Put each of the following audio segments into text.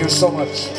you so much.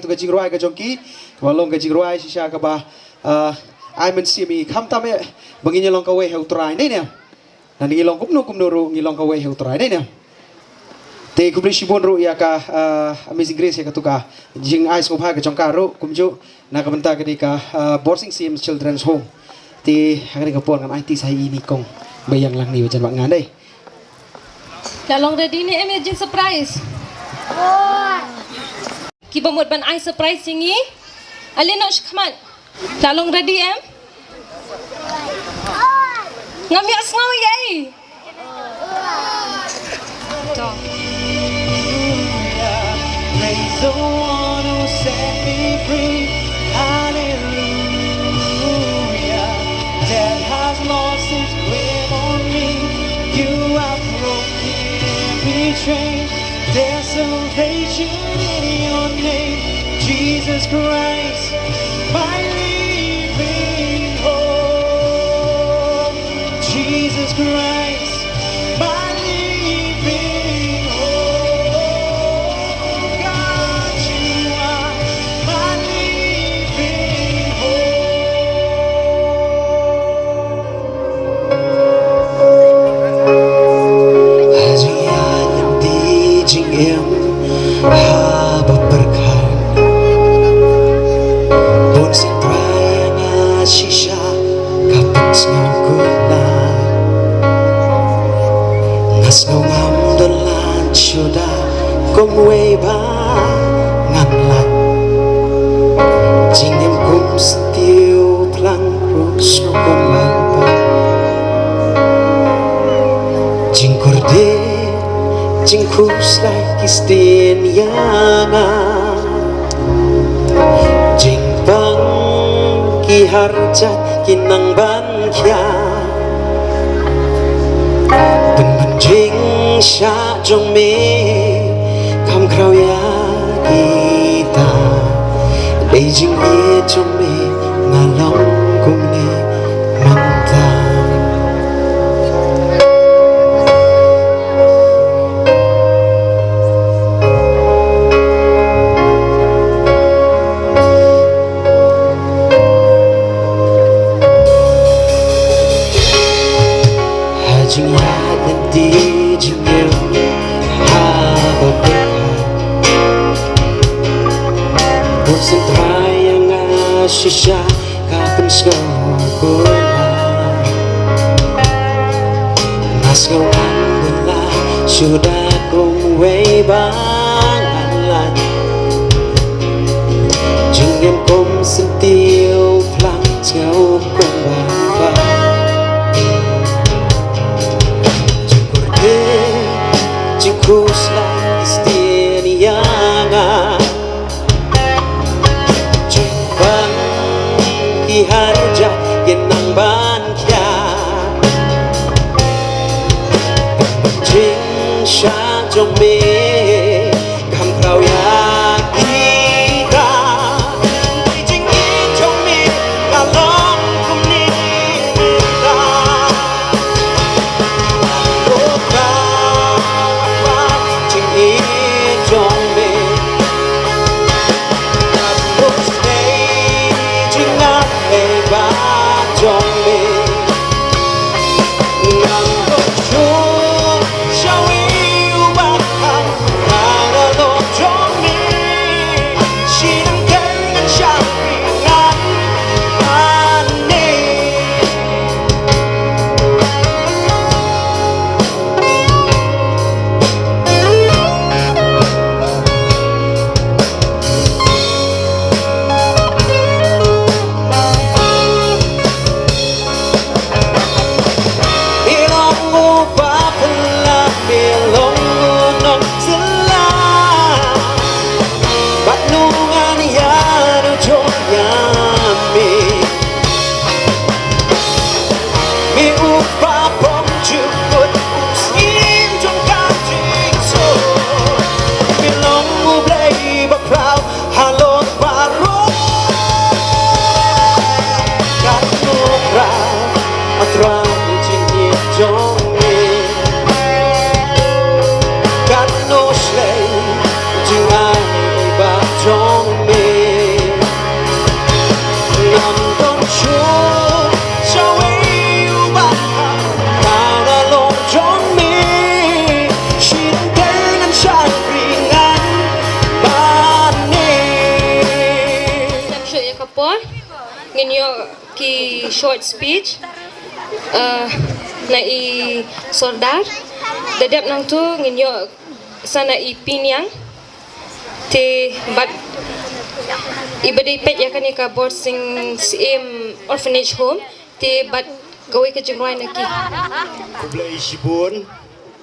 𝐷𝐸𝐻𝐚𝐢 𝐍𝐀𝐆𝐀𝐄 walong 𝐍𝐸𝐻𝐚𝐢 𝐶𝐫𝐰𝐚 ai men siami kham tam e bangi nyelong ka we heu trai nei ne nan ngilong kumnu ru ngilong ka we heu trai nei ne te kubri shibon ru ya ka Amazing Grace ya ka tuka jing ai sngopha ka jongka ru kumju na ka benta ka di ka boarding sim children's home te hangani ka pon kan ai ti sai ini kong bayang lang ni wajan ngan dei Lalong ready ni amazing surprise Kiba mod ban ai surprise singi alin nak shkaman Lalong ready em Ngami asngau yai Praise the one who set me free. Hallelujah. Death has lost its grip on me. You have broken every chain. There's salvation in your name, Jesus Christ, my living hope. Jesus Christ, my living hope. God, you are my living hope. Hadiah yang dijingim habang berkan pun si praya nga shisha kapag snogod na ngas ngam dolan syuda kung way ba nganlan jingim kum stiu tlang ruks kung malpa jingkurde jingkus like istin yanga harjat kinang ban kya Từng bàn chính xa trong mê Khám khảo ya kita Đây chính ý trong mê Ngà lòng cùng nê mang ta Hajing ya nanti jing yêu Haba berha Bosan trayang asisya Kapan sekolah Naskau andalah Sudah kong bangalan Jing em kong sentiu Plang jauh kong bangba Jingkus lang istinianga Jimbang iharja yenang bankya Jing sha jong me kam krau ya kita Jing i jong me kalong kum ni ta ki short speech na i soldar dadap nang tu nginyo sana i pinyang te bat ibadai pet ya kani ka boarding orphanage home te bat gawe ka jengwai naki kublai sibun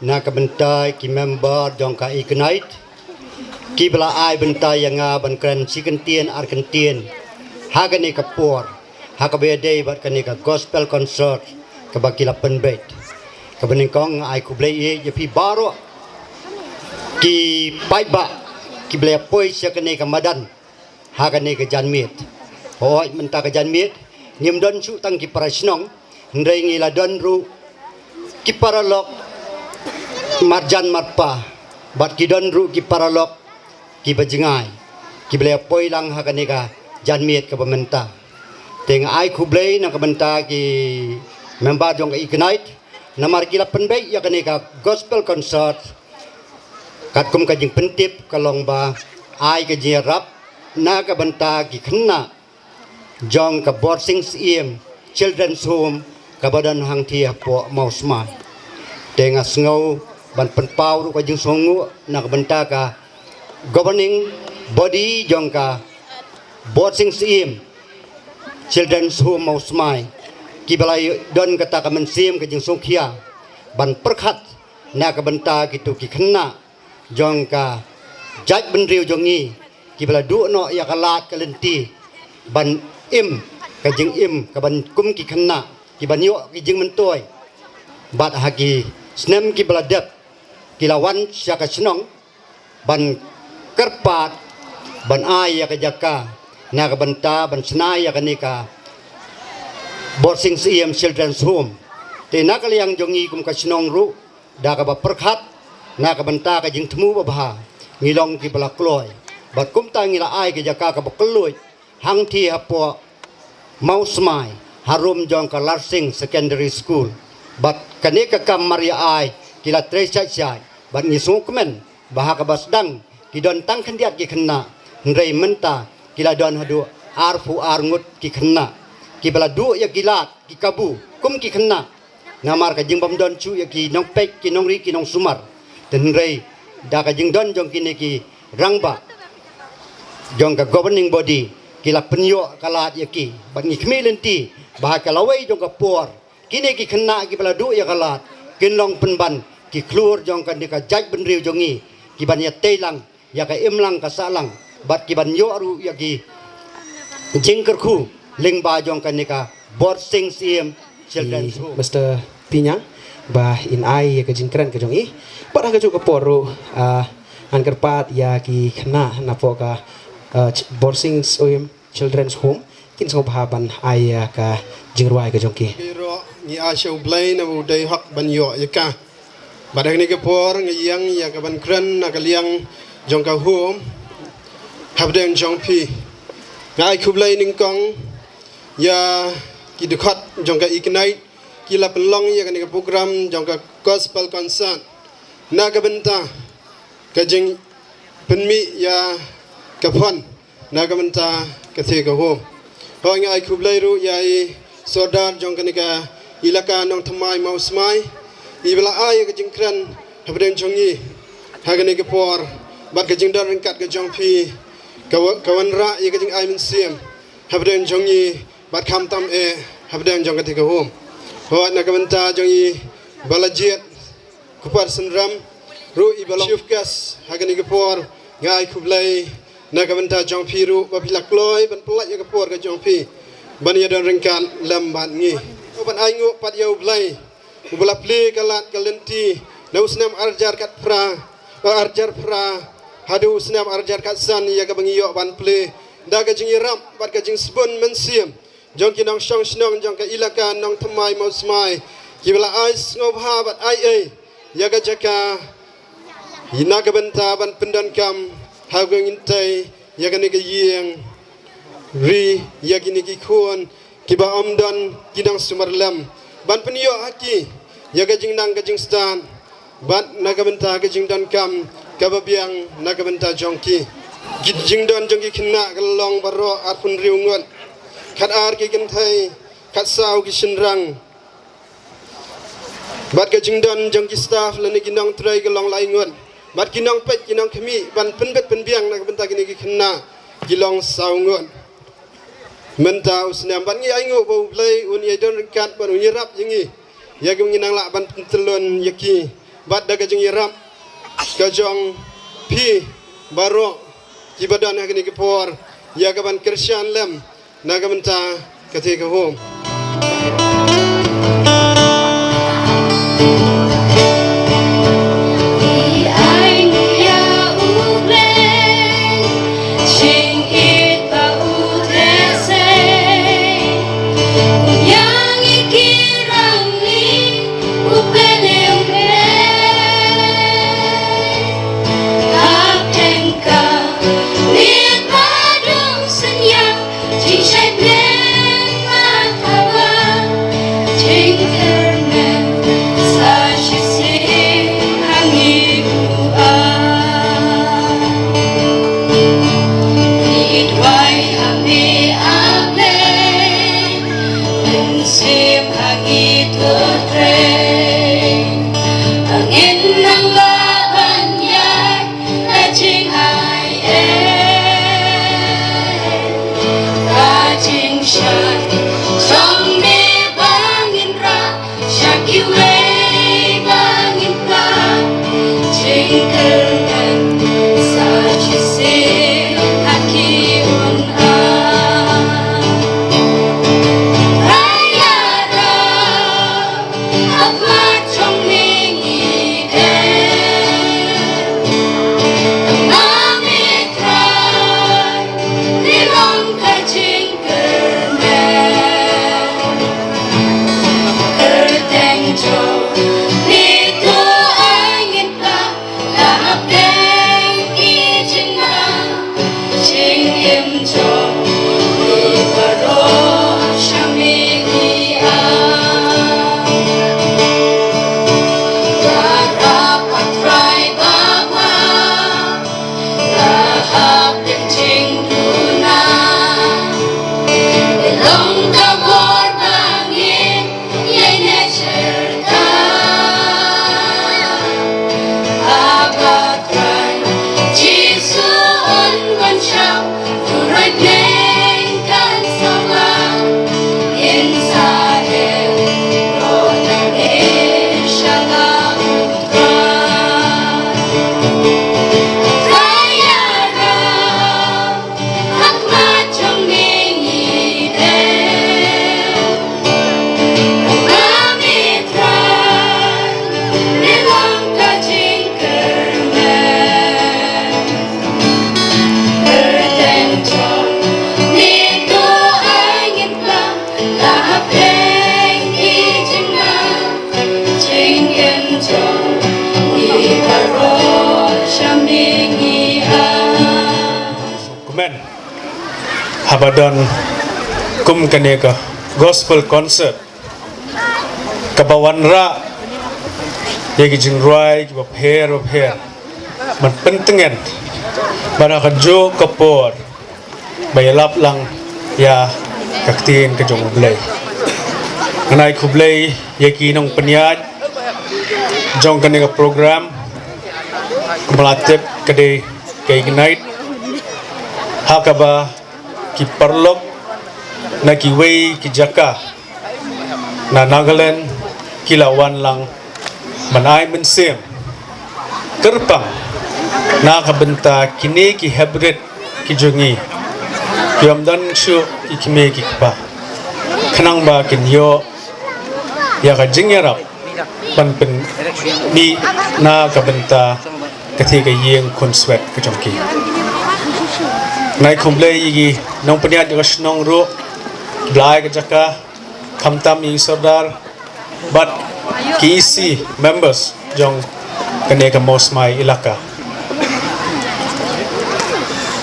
na ka bentai ki member dong ka ignite ki bela ai bentai yang ban kran sikentien arkentien hagani ka por hakabede bat kani ka gospel concert ka bakila penbet ka beningkong ai kublai ye pi baro ki paiba ki bela poi sia kani ka madan hagani ka janmit hoi menta ka janmit nyem don su tang ki prasnong ndai ngila don ru ki paralok marjan marpa bat ki don ru ki paralok ki bajengai ki bela poi lang hagani ka janmit ka pementa teng ai kublai na ka benta ki member jong ignite namar kila penbei ya kani ka gospel concert kat kum ka jing pentip kalong ba ai ka jirap na ka benta ki khenna jong ka boarding children's home ka badan hang thia po mau smai teng asngau ban penpau ru ka jing songu na ka benta ka governing body jong ka boarding children's home mau smai ki balai don kata ka mensim ka jing songkhia ban perkhat na ka benta ki tu ki khenna jong ka jaj benriu jongi ki bala du no ya kalat kalenti ban im ka jing im ka ban kum ki khanna ki ban yo ki jing mentoi bat hagi snem ki bladep ki lawan syaka senong ban kerpat ban ai ya ka jaka na ka banta ban senai ya ka nika boarding children's home te na ka liang jongi kum ka senong ru da ka ba perkhat na ka banta ka jing thmu ba bha ngilong ki bala kloi bat kum ta ngila ai ka jaka ka ba kloi hang thi hapo Mouse Mai harum jong ka Larsing Secondary School bat kaneka kam Maria ai kila tresai sai bat ni sukmen bahaka basdang ki don tang khandiat ki khanna nrei menta kila don hadu arfu arngut ki khanna ki bala du ya kilat ki kabu kum ki khanna namar ka jing bam don chu ya ki nong pek ki nong ri ki nong sumar ten rei da ka jing don jong ki ne ki rangba jong ka governing body kila penyo kalat ya ki bat ni khmi lenti bah ka lawai jong ka por kini ki khanna ki bala du ya kalat kin long penban ki klur jong ka ni ka jaj ben riu jongi ki ban ya teilang ya ka imlang ka salang bat ki ban yo aru ya ki jingker khu ling ba jong ka ni ka boarding children's home Mr. Pinyang bah in ai ya ka jingkran ka jongi pat ka ju ka poru an kerpat ya ki khna na po ka boarding children's home kin so ban ai ya ka jingruai ka jongki biro ni a show blay na bu dai hak ban yo ya ka badak ni ke por ngiyang ya ka ban kran na ka liang jong ka home habden jong pi ngai kublai ning kong ya ki dekat jong ka ignite ki la pelong ya ka ni program jong ka gospel concert na ka benta ka jing penmi ya ka phon na ka benta ka the ka home ho ngai kublai ru ya sodar jong ka ni ka ilaka nong thamai mau smai ibla ai ka jing kran habden jongi hagani ka por bat ka jing dar kat ka jong pi kawan ra ye ka jing ai min siam habden jongi bat kham tam habden jong ka ti ka hom ho na ka banta jongi balajet kupar senram ru ibala chief gas hagani ka por ngai kublai na ka banta jong pi ru ba pilak loi ban pelak ye ka por ka jong pi ban ye dan rengkan lambat ngi ban ai ngu pat yau blai ubala ple kalat kalenti na usnam arjar kat pra arjar pra hadu usnam arjar kat san ya ka bangiyo ban ple da ka jing ram bat ka jing spon mensiam jong ki nong shong snong jong ka ilaka nong thamai mau smai ki bala ai ngob ha bat ai ya ka jaka ina ka benta ban pendan kam ha go ngintai ya ka ni ka yeng ri ya ki ni ki khon ki ba omdan ki nong sumarlam ban penyo haki ya ka jing nang ka jing stan bat na ka benta ka jing dan kam ka babiang na ka benta jongki git jing don jongki khna ka long baro ar pun riu ngon khat ar ki gen thai khat sau ki shinrang bat ka jing don jongki staff la ni ki nong trai ka long lai ngon bat ki nong pet ki nong khmi ban pen bet pen biang na ka benta ki ni ki khna ki long sau ngon menta usnam ban ngi ai ngo bo play un ye don kat ban un rap jingi ya gum ngi nang la ban telon yaki bat daga jingi rap ka jong pi baro ki badan ha ni ke por ya ga ban christian lem na ga menta ka te ka home Hãy subscribe cho kênh Ghiền Mì Gõ để không bỏ lỡ habadon kum kaneka gospel concert kabawan ra yagi jingruai ki bapher man pentengen bana kajo kapor bayalap lang ya kaktin ke jong blay nganai kublay yaki nong penyaj jong kaneka program kumalatip kade kay ignite hakaba ki parlok na ki way ki jaka na Nagaland kilawan lang manay mensim kerpang na kabenta kini ki hybrid ki jongi ki amdan shu ki kime ki pa kanang ba kinyo ya ka jingyarap pan pen mi na kabenta kati ka yeng konswet ka jongki nai kumble yigi nong panyat gas nong ro blai ka jaka kamtam yi sardar but KC members jong kane ka mosmai ilaka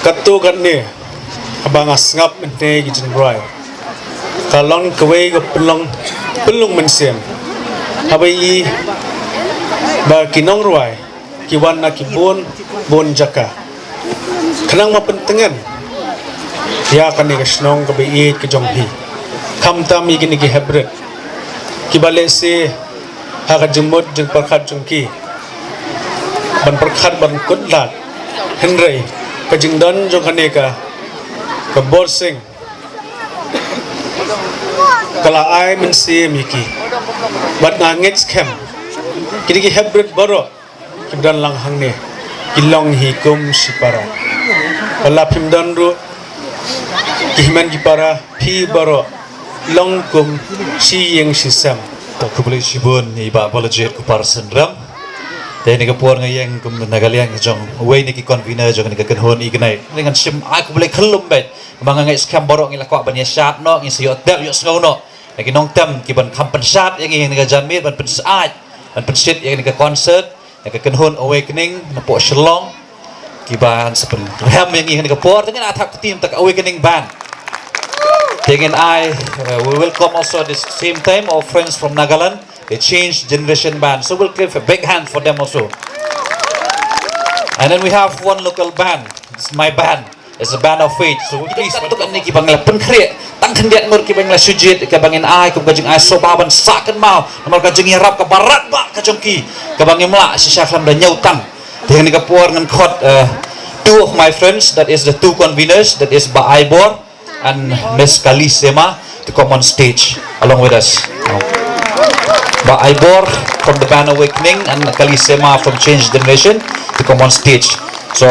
katu kan ne abang asngap mente gi jinrai kalon kwe ga pelong mensem habai ba kinong ruai kiwan na kibon bon jaka kanang mapentengan ya kan ni kasnong ka biit ka jonghi kamtam yi gini ki hebret ki bale se ha ka jumot jeng perkhat jongki ban perkhat ban kutlat henry ka jingdan jong kaneka ka borsing kala ai men se miki bat na 𝐍𝐸𝐻𝐾𝐄 kini ki hebret baro dan lang hang ne kilong hi kum sipara wala pimdan ru kihiman gipara pi baro long kum si yang sisam to kubli shibun ni ba apology ku par sendram te ni kapor ngayeng kum nagaliang jong way ni ki convener jong ni ka kanhon ignite dengan sim aku boleh kelum bet mga ngai scam baro ngila ko banya shat no ngi siot der yo sngo no lagi nong tem ki ban kampensat yang ni ka janmit ban pensat ban pensit yang ni ka concert yang kanhon awakening na po shalong kiban sepen ram yang ini kapor dengan atak tim tak awakening band dengan we welcome also this same time our friends from Nagaland, they changed generation band, so we'll give a big hand for them also. And then we have one local band, it's my band, it's a band of faith, so please patuk ni kibang la penkre tang kendiat ngur kibang la sujit kabangin ai kum kajing ai sobaban saken mau namal kajing yarap ka barat ba kajongki kabangin mla sisaklam da nyautang dengan kapor ngan khot two of my friends, that is the two conveners, that is 𝐷𝐸𝐸 and Miss 𝐍𝐸𝐲𝐬𝐷 to come on stage along with us. 𝐷𝐸𝐸 from the band Awakening and 𝐍𝐸𝐲𝐬𝐷 from Change Generation to come on stage. So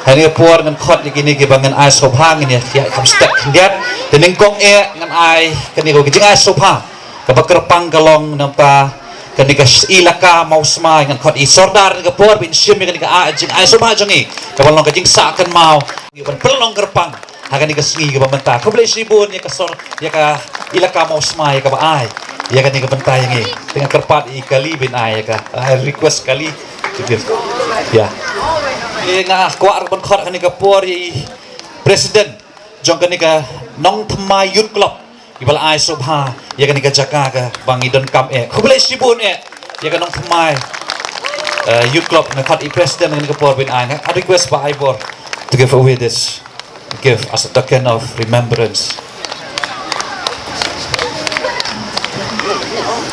hani kapor ngan khot ni kibangan ai sobha ni ya kam step ndiat dening kong ngan ai kani ko kijing ai sobha kabakerpang kalong nampa ketika ilaka mau semai dengan kod isordar dengan por bin sim dengan ka ajing ai so ma jongi kapal long kajing saken mau ban pelong gerpang hakan ni kesngi ke bamenta ko boleh sibun ya kasor ya ka ilaka mau semai ka ba ai ya kan ni ka benta yang ni dengan kerpat kali bin ai ka request kali ya nga kwar ban khot kan ni ka por president jong kan ni ka nong thmai youth club ibal ai sobha ya kan jaka ka bangi don kam khubele sibun ya kan nong thmai youth club na khat president ngan ka por bin ai I request 𝐷𝐸𝐸 to give away this gift as a token of remembrance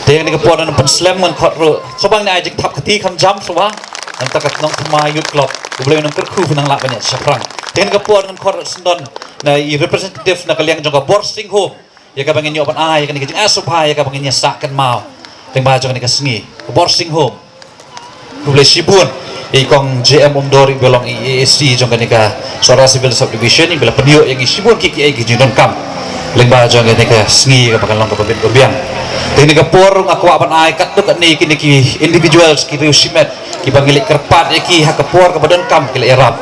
te ni ka por nan pen slam ngan khat ro sobang ni ai jik thap khati kham jam sowa an takat nong thmai youth club khubele nong kerkhu nang la banya saprang te ni ka por ngan khat sendon na i representative na kaliang jong ka borsing home ya ka bangin nyopan ai kan kijing asupa ya ka bangin nya saken mau teng ba jong ni ka sngi borsing home kuble sibun kong JM Umdori belong EAC jong ni ka Sora Civil Subdivision ni bila penio yang sibun kiki ai kijing don kam leng ba jong ni ka sngi ka bakal long ka babit gobiang teng ni ka por akwa ban ai kat tu ni kini ki individuals ki riu simet ki bangilik kerpat ki ha ka por ka badon kam ki erap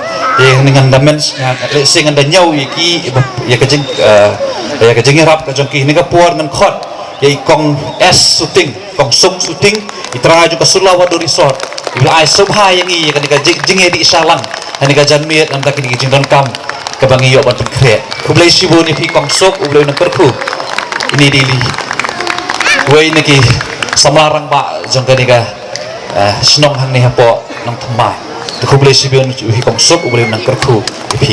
dengan damens sing anda nyau ki ya kijing ya ka jengi rap ka jongki ni ka por ngan khot ya kong s shooting kong sung shooting itra ju ka Sulawado resort ila ai sobha yang i ka ni ka jinge di salang ani ka janmiet am ta kini jing don kam kabang iyo ban kre kublai sibun ni pi kong sok ublai nang kerku ini dili wei niki samlarang ba jong ka nika snong hang ni hapo nang thma to kublai sibun pi kong sok ublai nang kerku pi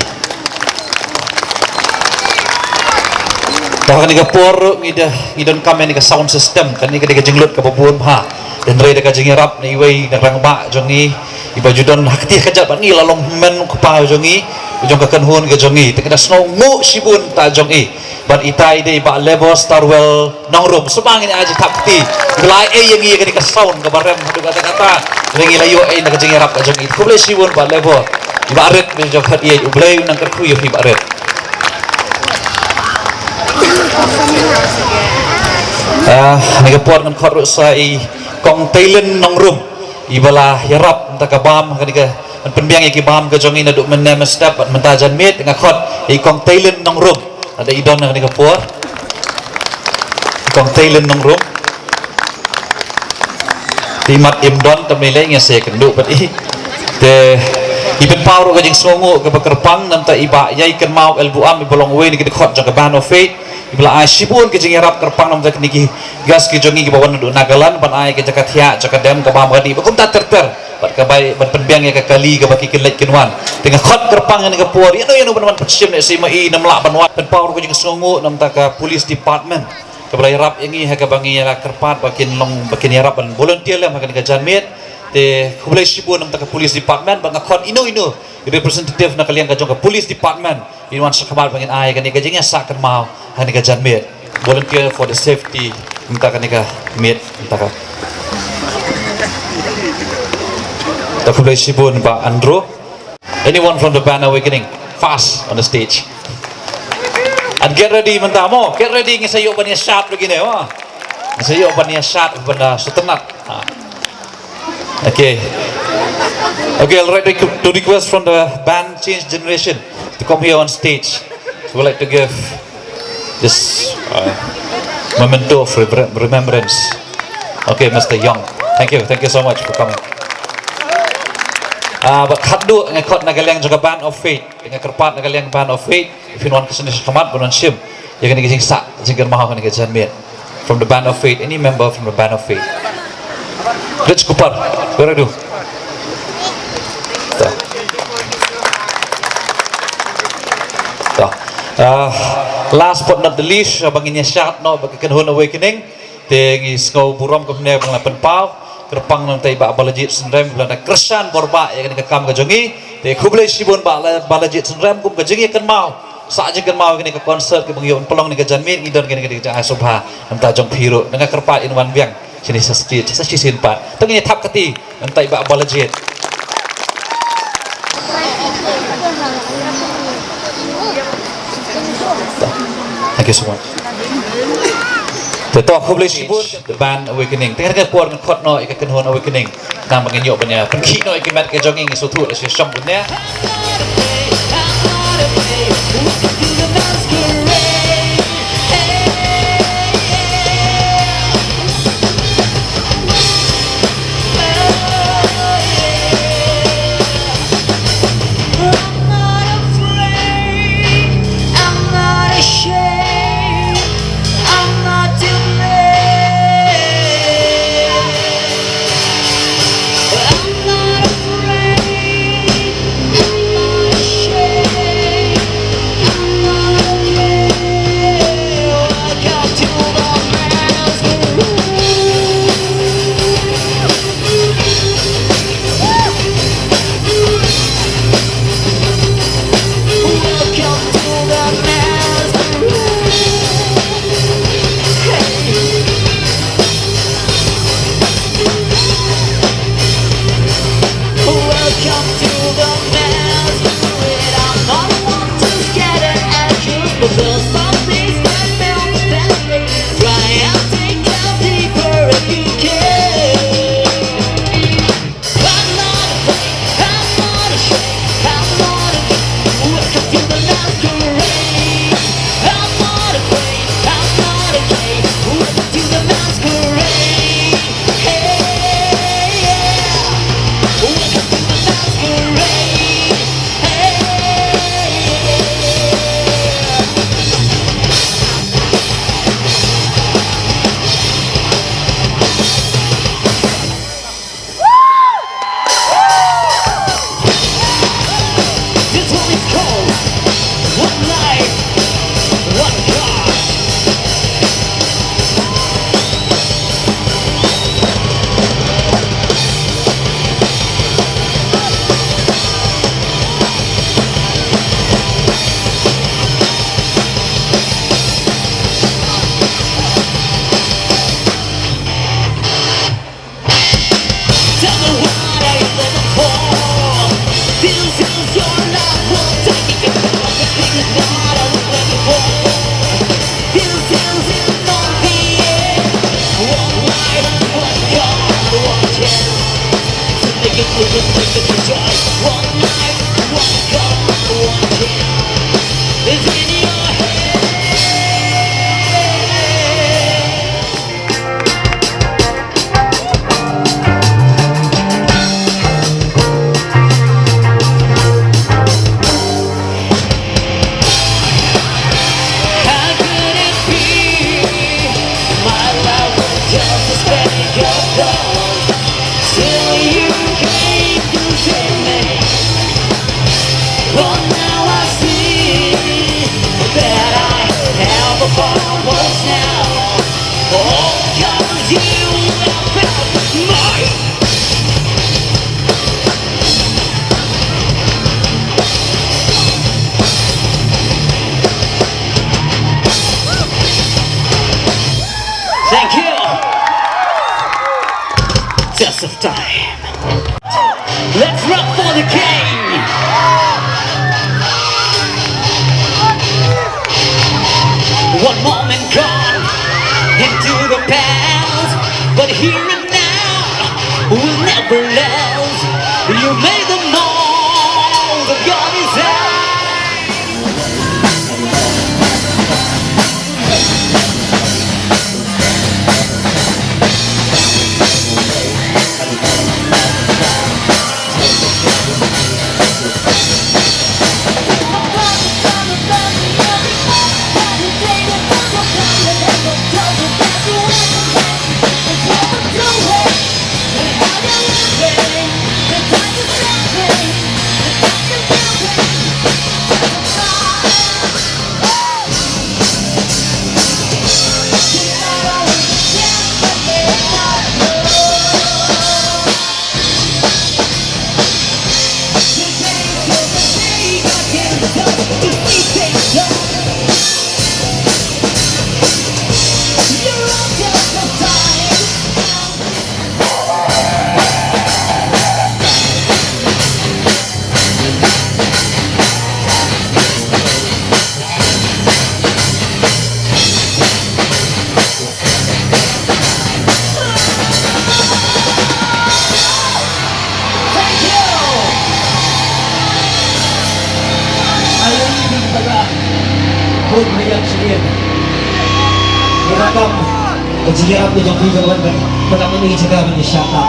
dah kan nika por ngidon kame nika sound system kan nika jenglut ka babun ha dan rei nika jengirap ni wei nang ba jong ni iba judon hakti kajat ban ngi lalong men kupa jong ni jong ka kanhun ke jong ni tekada snow mu sibun ta jong i ban itai de ba level starwell nongrum subang ini aja takti belai yang i ka sound ka barem hadu kata rengi layo nak jengirap ka jong i kublai sibun ba level iba aret be jong hat i ublai nang kerku yo iba aret nega puan kan khot sai kong tailen nongrum ibala yarap ta ka bam kan ka penbiang ki bam ka jongi na duk men nem step mentajan mit nga khot kong tailen nongrum ada idon kan ka puan kong tailen nongrum timat imdon tamile nge se kendu pat i te iben pawro ka jing songo ka bakerpang nam ta iba yai kan mau el buam ibolong we ni ki khot jong ka ban of faith ibla ai sibun ke jing yarap kerpang nam ta niki gas ki jongi ki bawan du nagalan ban ai ke jakat ya jakat dem ka bam gadi bakum ta terter pat ka bai ban penbiang ya ka kali ka baki kilet kinwan tengah khot kerpang ni ka por yano ban pachim ne sima i nam la ban wa pen pawro ka jing songo nam ta ka police department ka balai rap yangi ha ka bangi ya kerpat bakin long bakin yarap ban volunteer lam ha ka janmet te kublai sibun nam ta ka police department ban khot ino representative na kaliang ka jong ka police department inwan sa kamal bangin ai ka ni ka jing ya sa kan mau ha ni ka janmet volunteer for the safety minta ka ni ka mit minta ka ta kublai sibun ba Andrew anyone from the band awakening fast on the stage and get ready minta mo get ready ngi sayo ban ya shot begini wa sayo ban ya shot benda sutenat okay I'll like to request from the band Change Generation to come here on stage. So we'd like to give this memento of remembrance. Okay, Mr. Young. Thank you so much for coming. But khaddu ngakot nagaliang juga band of faith, ngakerpat nagaliang band of faith. If you want kesini sekamat bulan sim, ya kan kijing sak, jingkan mahal kan kijan mit. From the band of faith, any member from the band of faith. Rich Kupar, where are you? Last but not the least, bangin niya shot no bagi kanhun awakening, tengi skau buram kumne bang lapan pau, kerpang nam tay ba balajit senrem bulan na kersan borba ya kan kam ka jongi, te kublai sibun ba balajit senrem kum ka jongi kan mau, saja kan mau kan ka concert ke bang yon pelong ni ka janmin idon kan ka asubha nam ta jong phiro dengan kerpat in wan biang sini sa street sa sisin pat, tengi tap kati nam tay ba balajit. Thank you so much. The talk published the band awakening. Tengah kita kuat ngkot no ikat kenhon awakening. Nam bangin yo banya. Penki no ikat mat ke jogging so tu le shom dunia. upon our walls now. Oh, 'cause you have felt mine. Thank you. Just of time. Let's rock for the king. One moment gone into the past, but here and now will never last. You made the most of your desire. J.K. trong khi các bạn vẫn đang đi chơi game để sáng tạo.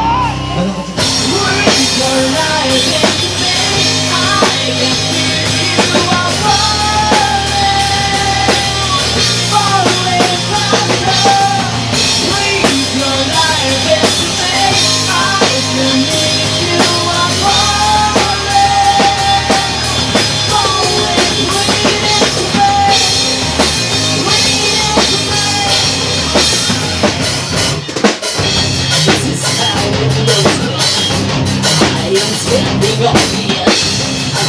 Standing on the edge,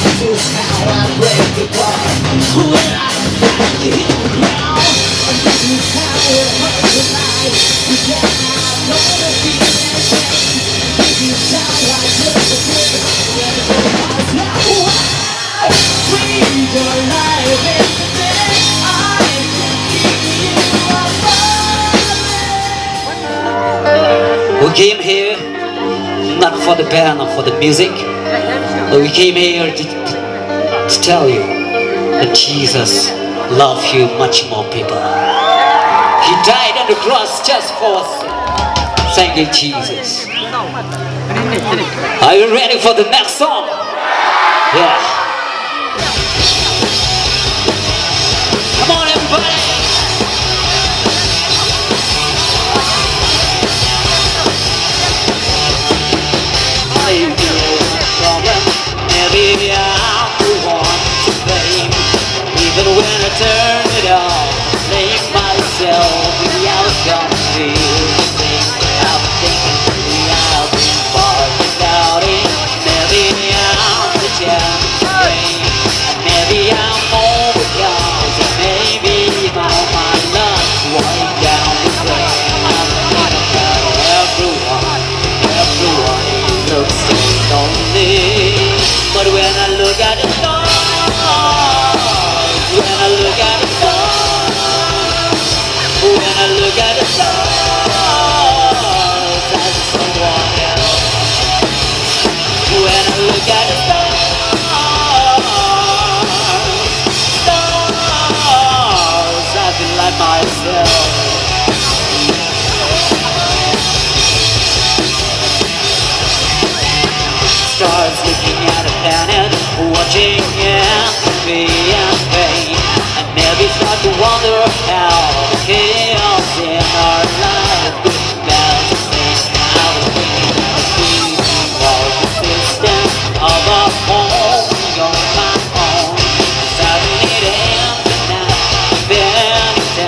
this is how I break apart. When I hit the ground, this is how it hurts tonight. You can't have no feeling shame. This is how I disappear. Because now I breathe your life into me. I can keep you alive. We came here not for the band or for the music, but we came here to tell you that Jesus loves you much more, people. He died on the cross just for us. Thank you, Jesus. Are you ready for the next song? Yeah. Come on, everybody. Maybe I'm the one to blame. Even when I turn it off, blame myself. The outcome feels the same. I'm thinking I've been far without it. Maybe I'm the chance to blame. Maybe I'm more because maybe my love's running down the drain. I'm thinking about everyone looks so lonely. But when I look at the stars, when I look at the stars, when I look at the stars, I see someone else. When I look at the stars, I feel like myself. Stars looking at a planet, watching empathy and pain, and maybe start to wonder how the chaos in our life could balance the same. I was thinking of being all the system of a home on my own. Suddenly it ends and I'm bending down.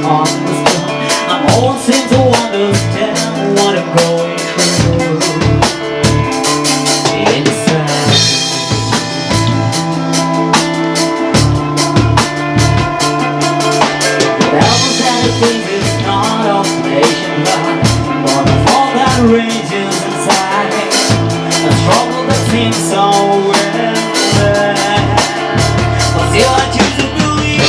understand. I'm all seem to understand what I'm going through inside. The devil said the things is not of nationwide, but of all that rages inside. A struggle that seems so well, but still I choose to believe.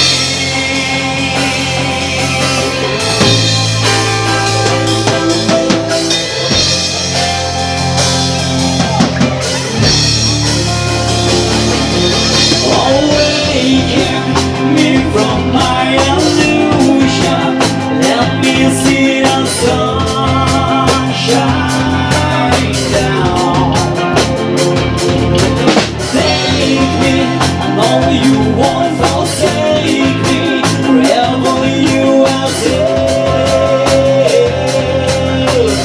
Awaken me from my illusion, let me see the sun shine down. Take me, I know you won't forsake me, wherever you have saved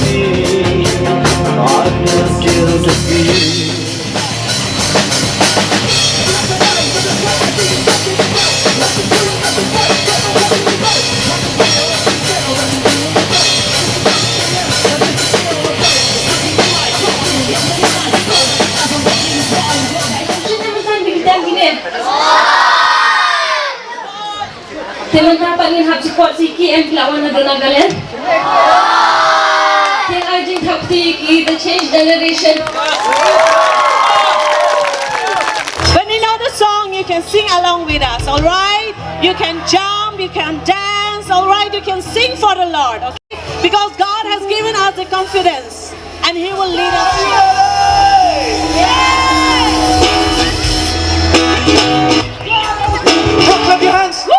me. Darkness kills the fear. Teman-teman ingin hap support siki and lawan negara kalian. Yang urging hap siki the change generation. When you know the song, you can sing along with us, alright? You can jump, you can dance, alright? You can sing for the Lord, okay? Because God has given us the confidence and He will lead us. Clap your hands. No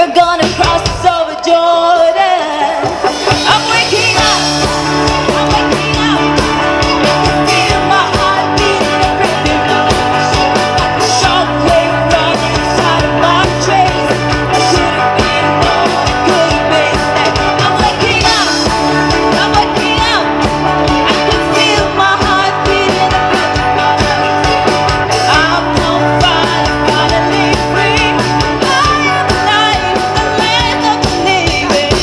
We're gonna cross over Jordan. I'm waking up. I'm waking up. Feel my heart beating a rhythm. Like a shockwave running inside of my trace. I could have been more. Could have been that. I'm waking up. I'm waking up. I can feel my heart beating a rhythm. I'm on fire, finally free. I am alive, the land of the living.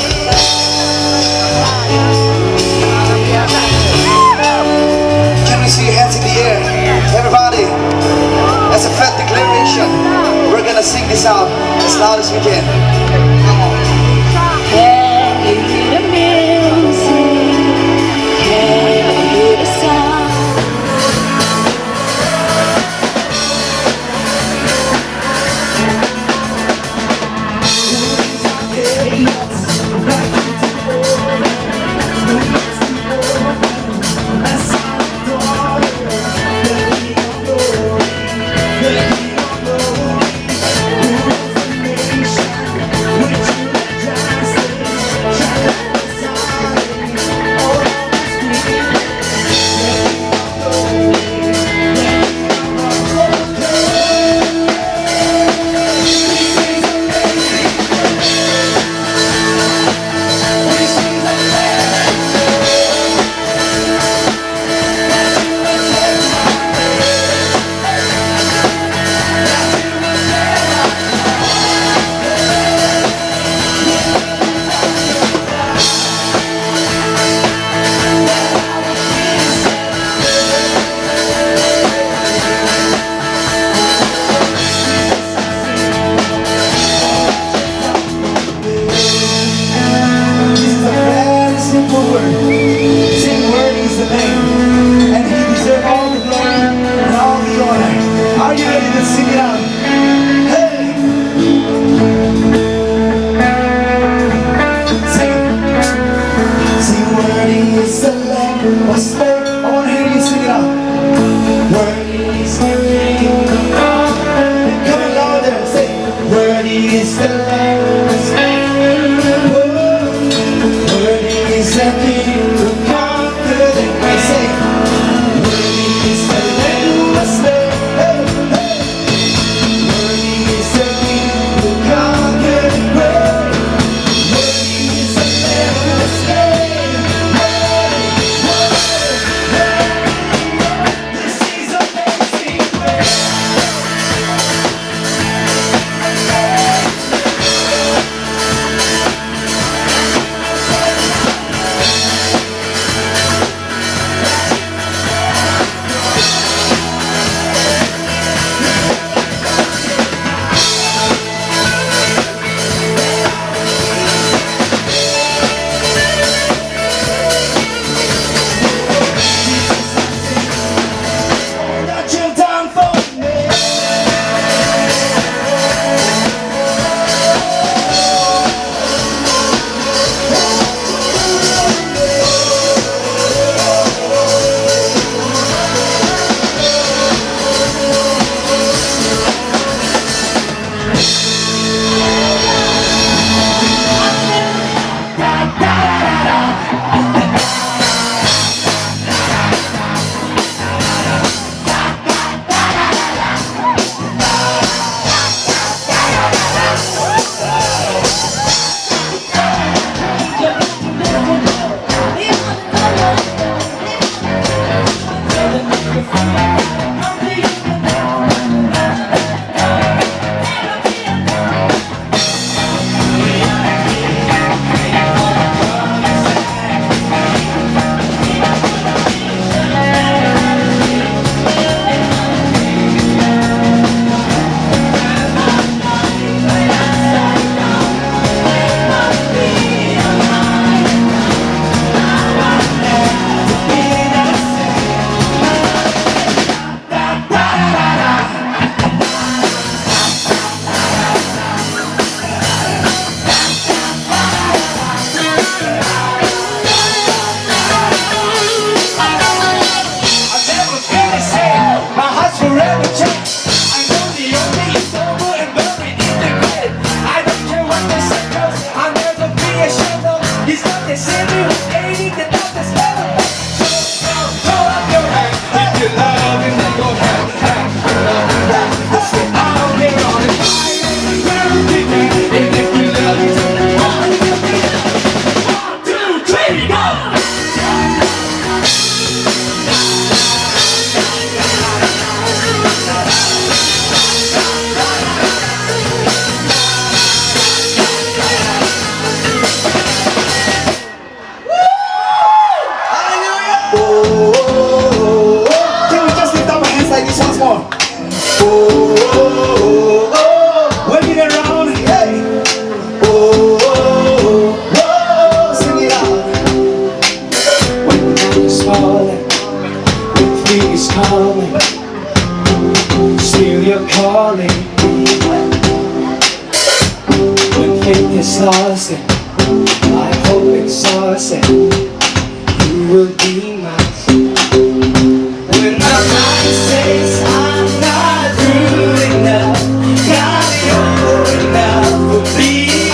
exhausted, my hope exhausted, you will be mine. When my mind says I'm not good enough, God, you're enough for me.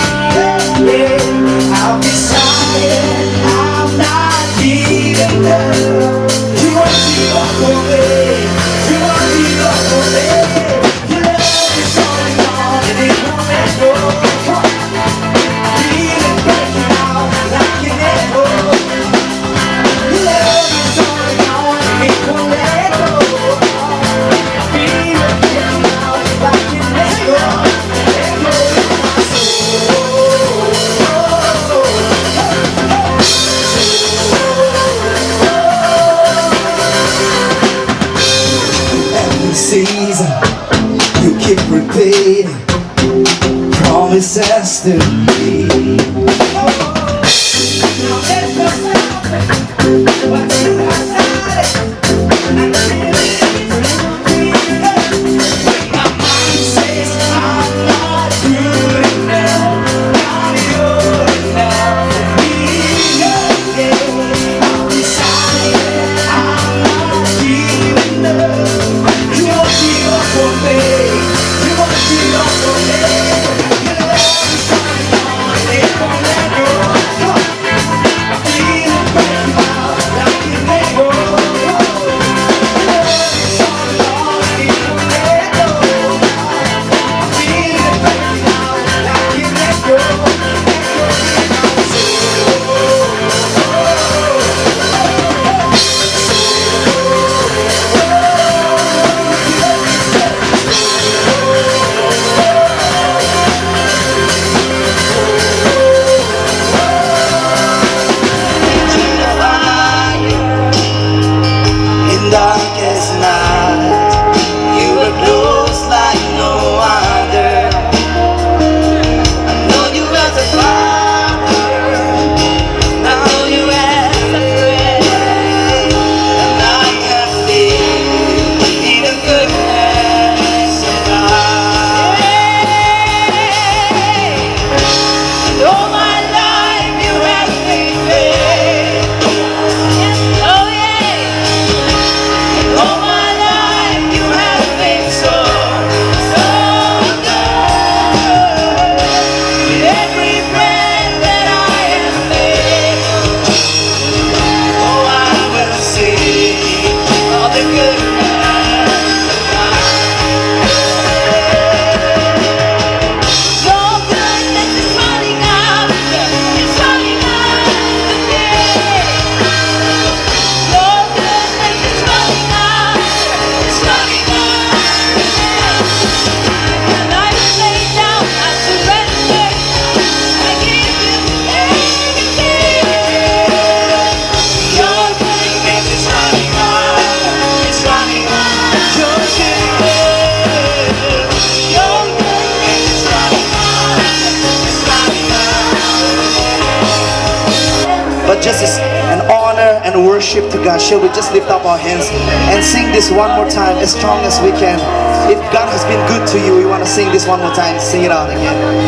Yeah, I've decided I'm not big enough. You won't give up on me. You won't give up on me. Your love is all in all, and it won't let go. Feel it breaking out like an echo. Your love is all in all, and it won't let go. Feel it breaking out like an echo. Echo in my Every season you keep repeating promises to me. Now there's no stopping what you have started. I'm feeling when my mind says I'm not good enough, God, you're enough for me. Yeah, I've decided I'm not giving up. You won't give up on me. You won't give up on me. Your love is all in all, and it won't let go. I feel it breaking out like an echo. Your love is all in all, and it won't let go. I feel it breaking out like an echo. Echo in my in darkest night, you were close like no other. I know you as a father, I know you as a friend, and I have lived in the goodness of God. And all my life you have been faithful. Oh yeah. All my life you have been so, so good. With every breath that I am able, oh, I will sing of the goodness of God. Your goodness is running after, it's running after me. Your goodness is running after, it's running after me. And I lay down, I surrender, I give you everything. Your goodness is running after, it's running after. Your goodness is running after, it's running after. But just as an honor and worship to God, shall we just lift up our hands and sing this one more time as strong as we can? If God has been good to you, we want to sing this one more time. Sing it out again.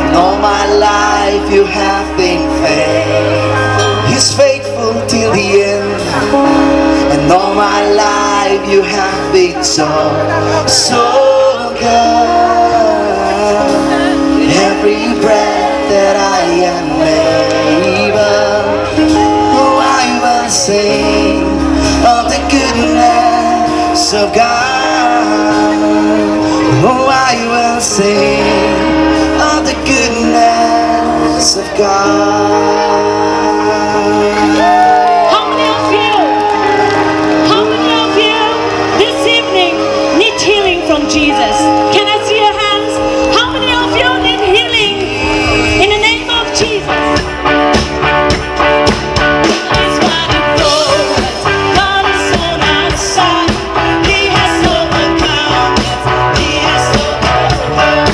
And all my life you have been faithful. He's faithful till the end. And all my life you have been so, so good. Every breath that I am able, oh, I will sing of the goodness of God. Oh, I will sing of the goodness of God. How many of you this evening need healing from Jesus? Can I see your hands? How many of you need healing in the name of Jesus? It's wonderful, God is on our side. He has overcome, He has overcome.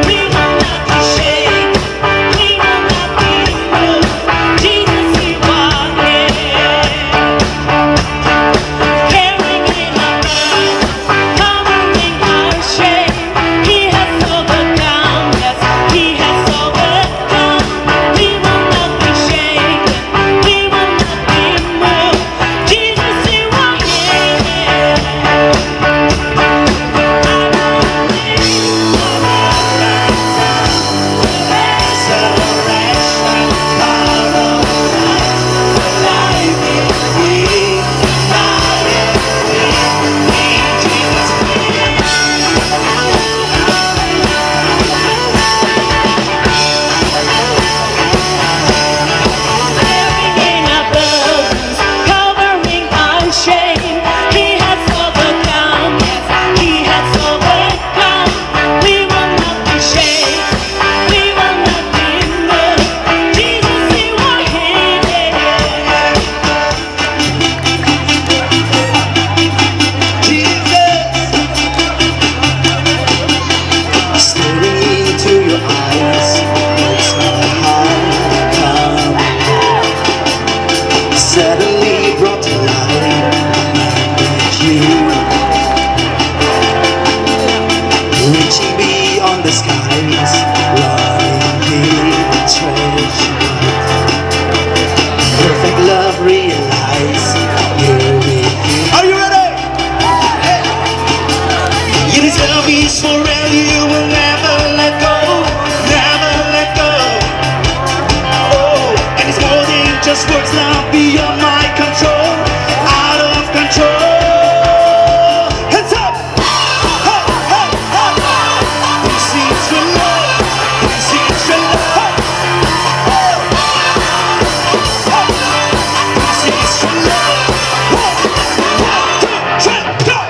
We will not be shaken, we will not be Jesus' words now beyond my control, out of control. Hands up! Hey, hey, hey! This is your love. This is your love. Hey, hey, this is your love. 1, 2, 3, go!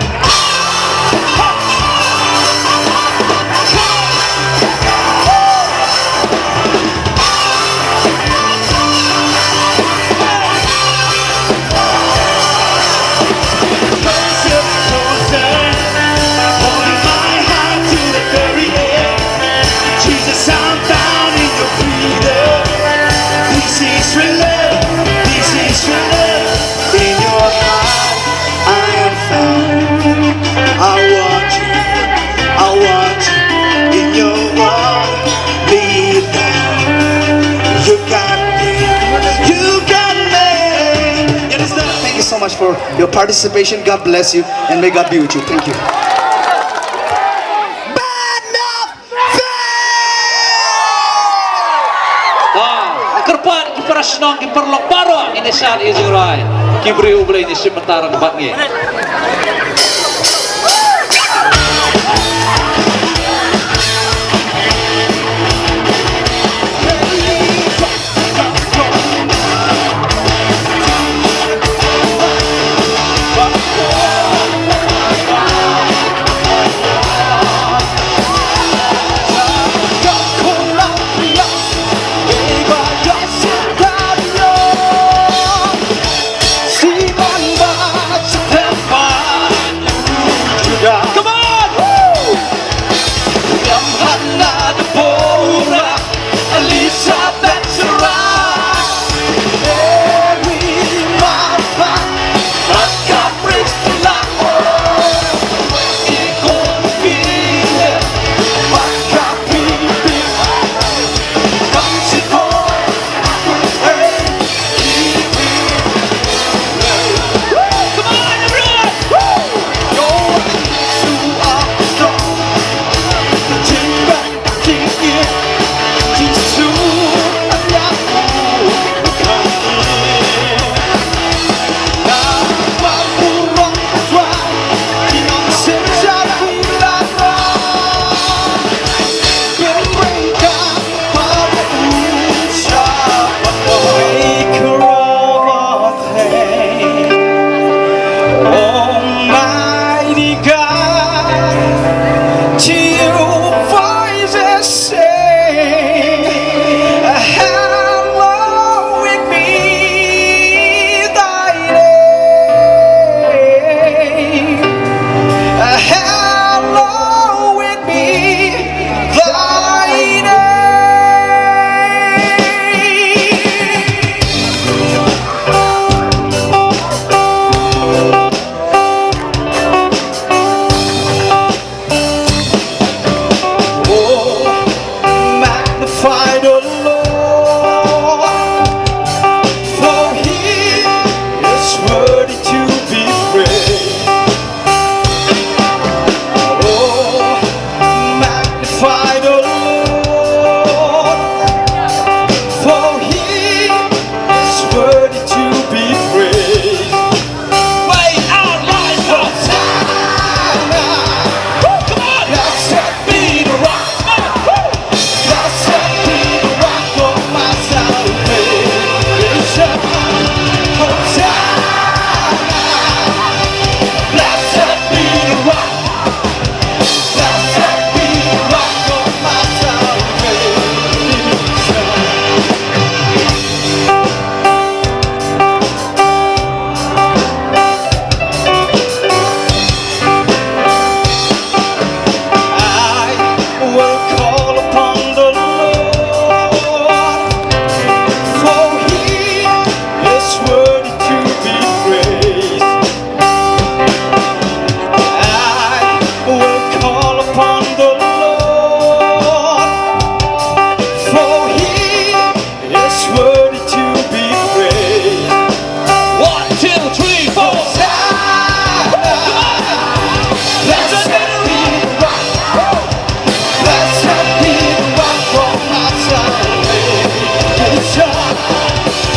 So much for your participation. God bless you and may God be with you. Thank you. Kerpan kiperasnong kiperlok paro ini saat izurai kibri ublay ni sementara batnya.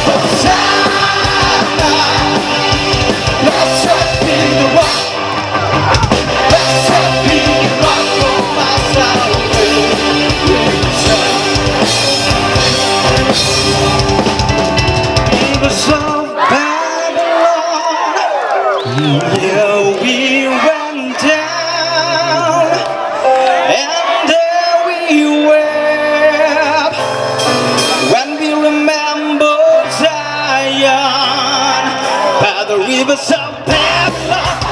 Hosanna. give us some bad luck.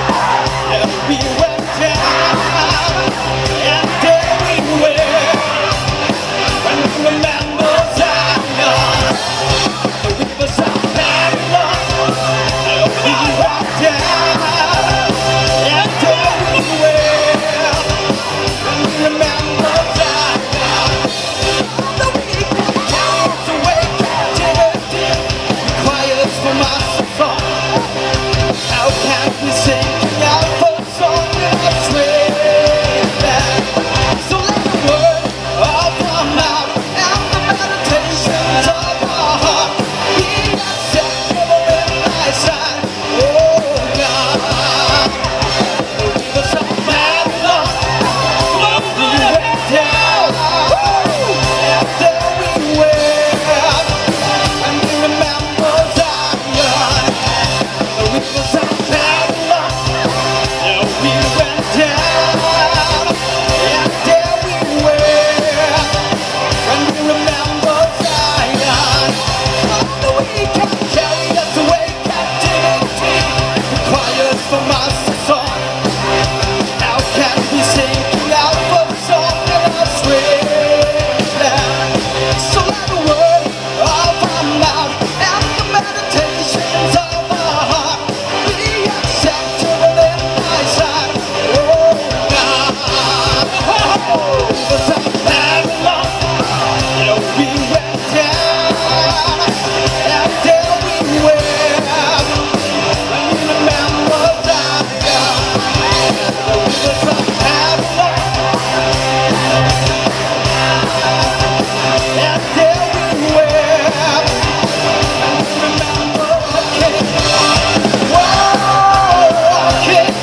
And we went down, and there we were. When we remember Zion, we give us some bad luck. And we went down, and there we were. When we remember Zion, the weekend comes away, captivity requires from us a song. How can we sing out for song in a strange land? So let the word of our mouth and the meditations of our heart be acceptable in thy sight, oh God. Give us a bad luck when we went down, and there we were. And we remember Zion. We was a bad luck, and we went down, and there we were. When we remember Zion, the weekend carried us away, captivity requires from us a song. How can we sing out for the song in a strange land? So let the word of our mouth and the meditations of our heart be acceptable in thy sight, oh God. It was a bad luck, and we went down, and there we were. When we remember Zion, it was a bad luck, and there we were. Remember the King, whoa, King,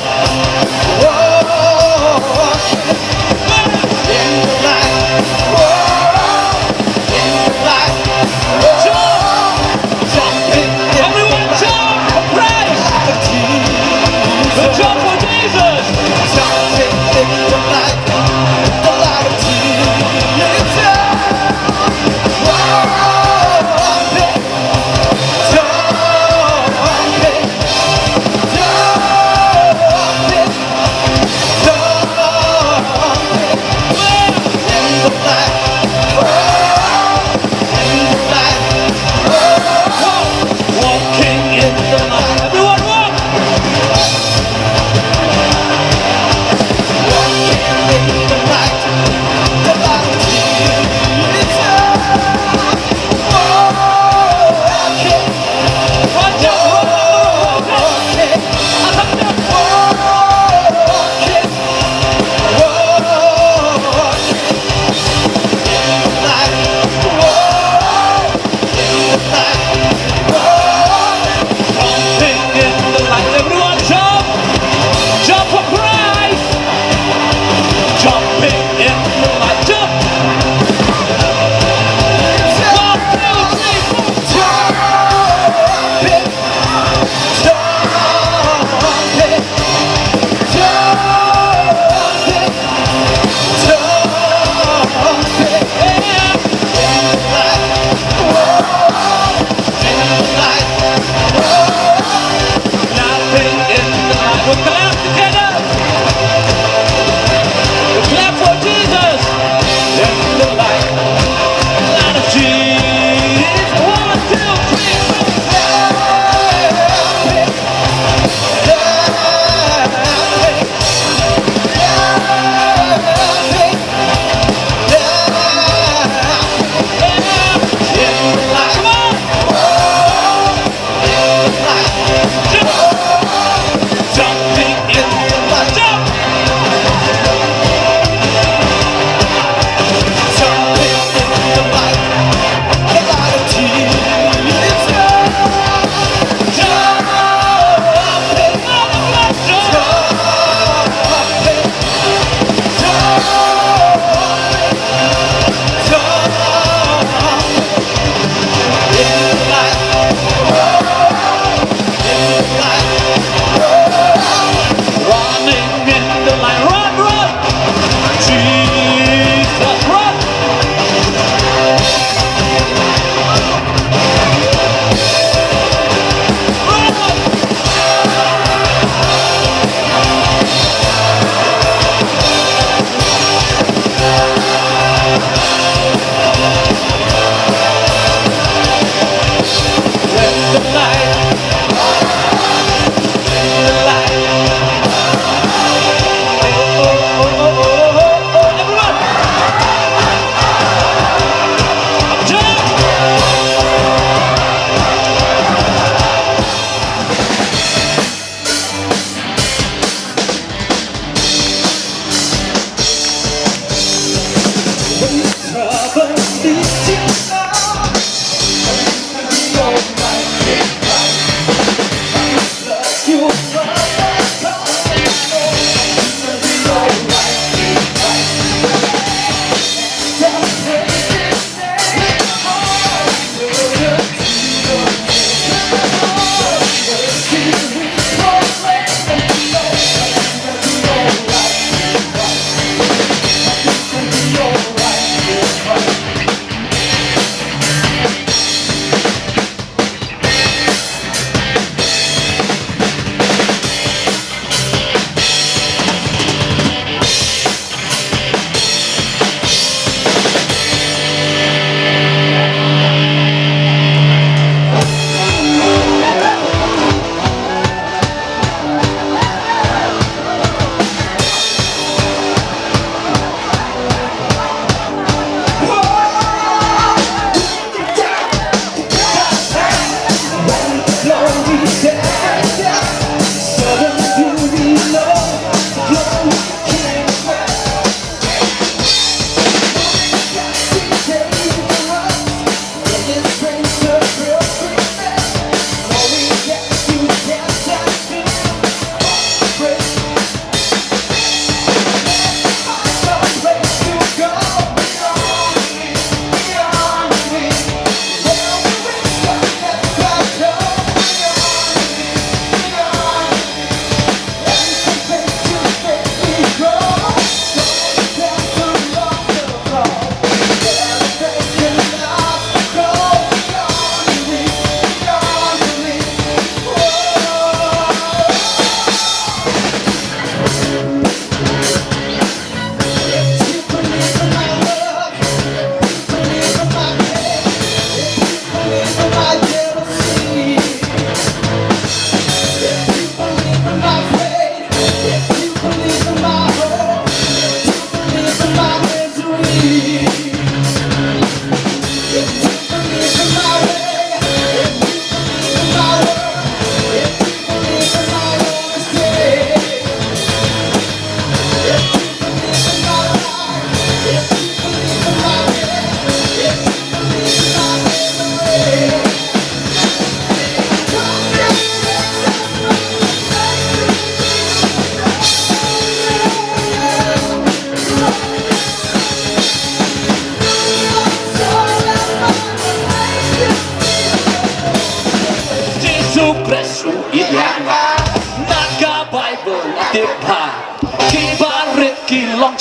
whoa, King, in the light, whoa, in the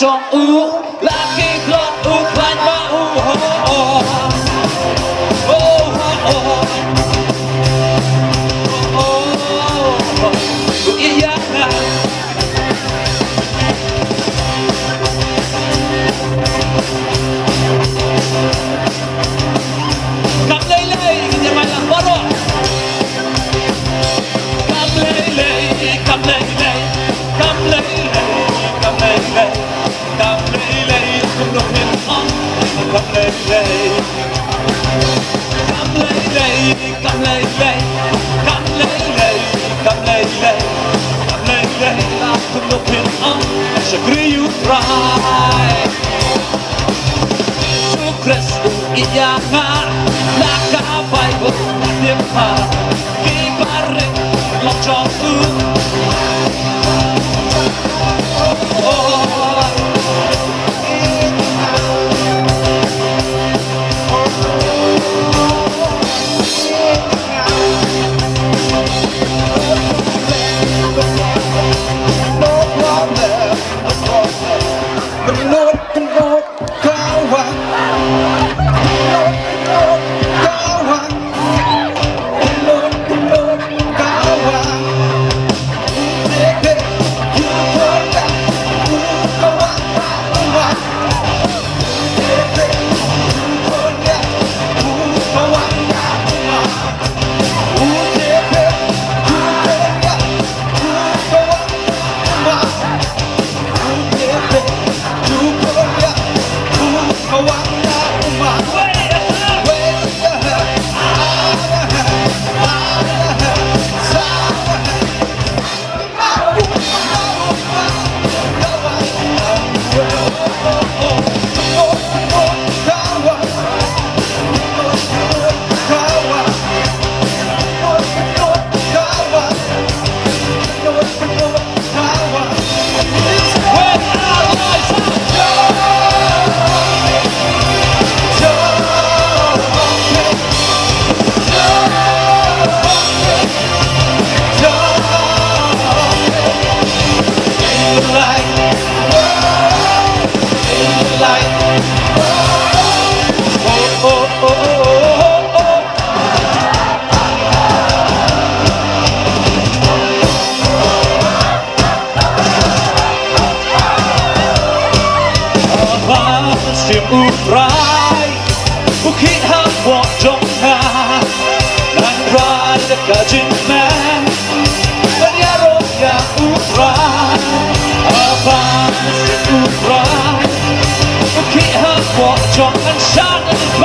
trong là khi lọt khoan ba cầm lấy nhà mày làm bó rồi cầm lấy cầm lấy cầm lấy cầm lấy cầm lấy không được miền ong cầm lấy cầm lấy cầm lấy cầm lấy cầm lấy cầm lấy không được miền ong sẽ kêu trai Kristu iyanga nakabay ko natimpa kibarik lang joku Utrai, bukit hawak jongha, dan rada kajinman, menyarok yang utrai, abang si utrai, bukit hawak jonghan sangat